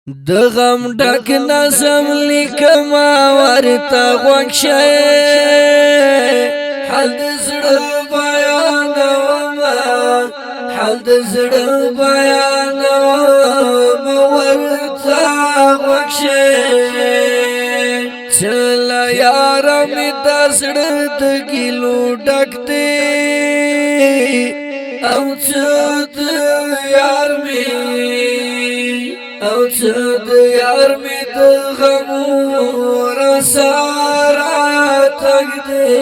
د غم ډک نظم لیکما ورته غوږ شئ حال د زړه بیانومه حال د زړه بیانومه ورته غوږ شئ چله یاره مې د زړه د ګیلو ډک دی او څه د یار مې او څه د یار مې د غمو رساره تګ دی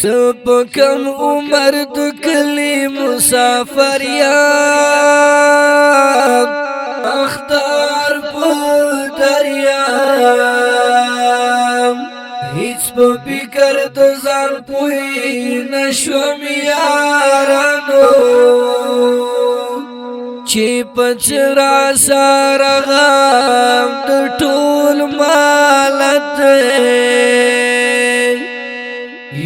څه په کم عمر د کلي مسافر یم اختر په دریاب هیڅ په فکر د ځان پوهې نشوم یارانو چې پچرا سره غم د ټول مالت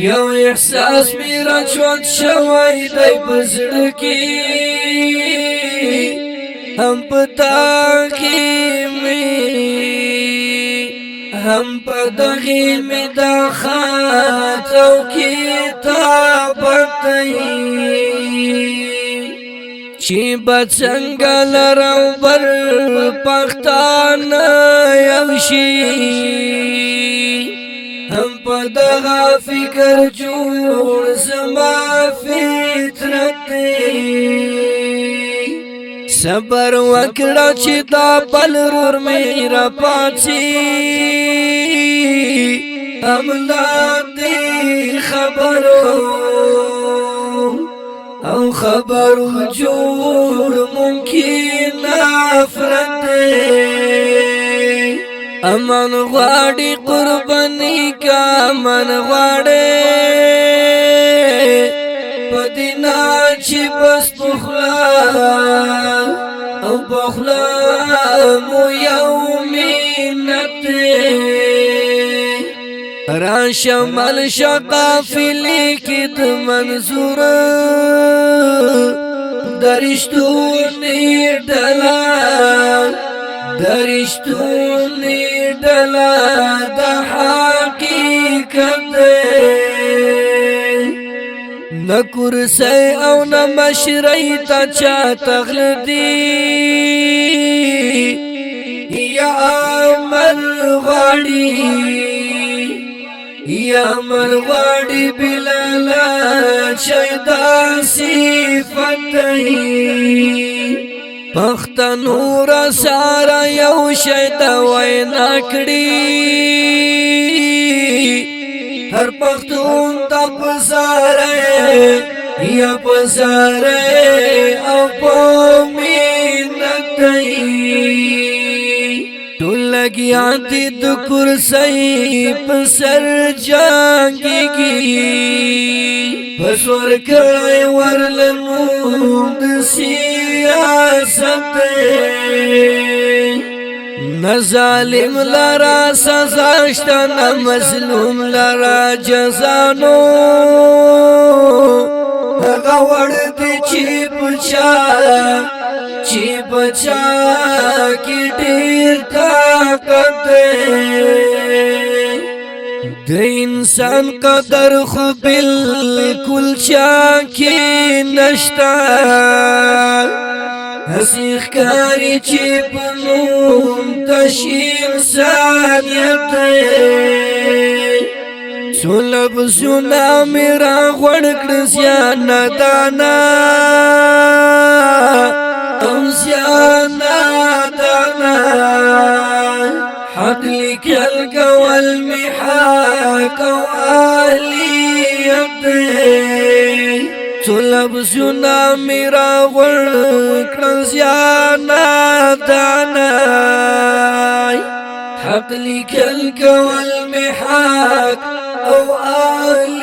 یو احساس می راچوت شوی دی په زړه کې هم پتا کې می هم په دغه می دا خاطو کتابت چې بڅنګ لرو بر پښتان یو شي هم په دغه فکر جوړ زما فطرت صبر وکړه چې دا بل رور مې را پاتې املا دې خبرو او خبرو جوړ ممکن نفرت امن غواړي قرباني کا امن غواړي پدینا چې بس پخلا او پخلا مو یومینت را شمال شقافلی کی د منظور درشتونی ډلا درشتونی ډلا د حقیقت نه کرسی او نه مشرۍ ته چا تغلدي یا عمل غواړي یا من غواړي بلالا شیدا صفت پښتنو را سارا یو شیدا وینا کړی هر پښتون ته پساره یا پساره او پمینت لګیا دي د کرسۍ په سر جنګيږي بسور کړی ورلنو د سیاست نه ظالم لرا سزا شته نه مظلوم لرا جزا نو هغه وړ دي چې پچا چې بچا کی ډیر طاقت د انسان قدر خو بالکل چا کې نشتا هسې ښکاري چې په نوم تشي انسانیت څو لفظونه مې راغونډ کړه زیانه دانا او زیانا دانا حق لیکل کول می حق او اهلیت څو لفظونه مې راغونډ کړه زیانا دانا حق لیکل کول می حق او اهلیت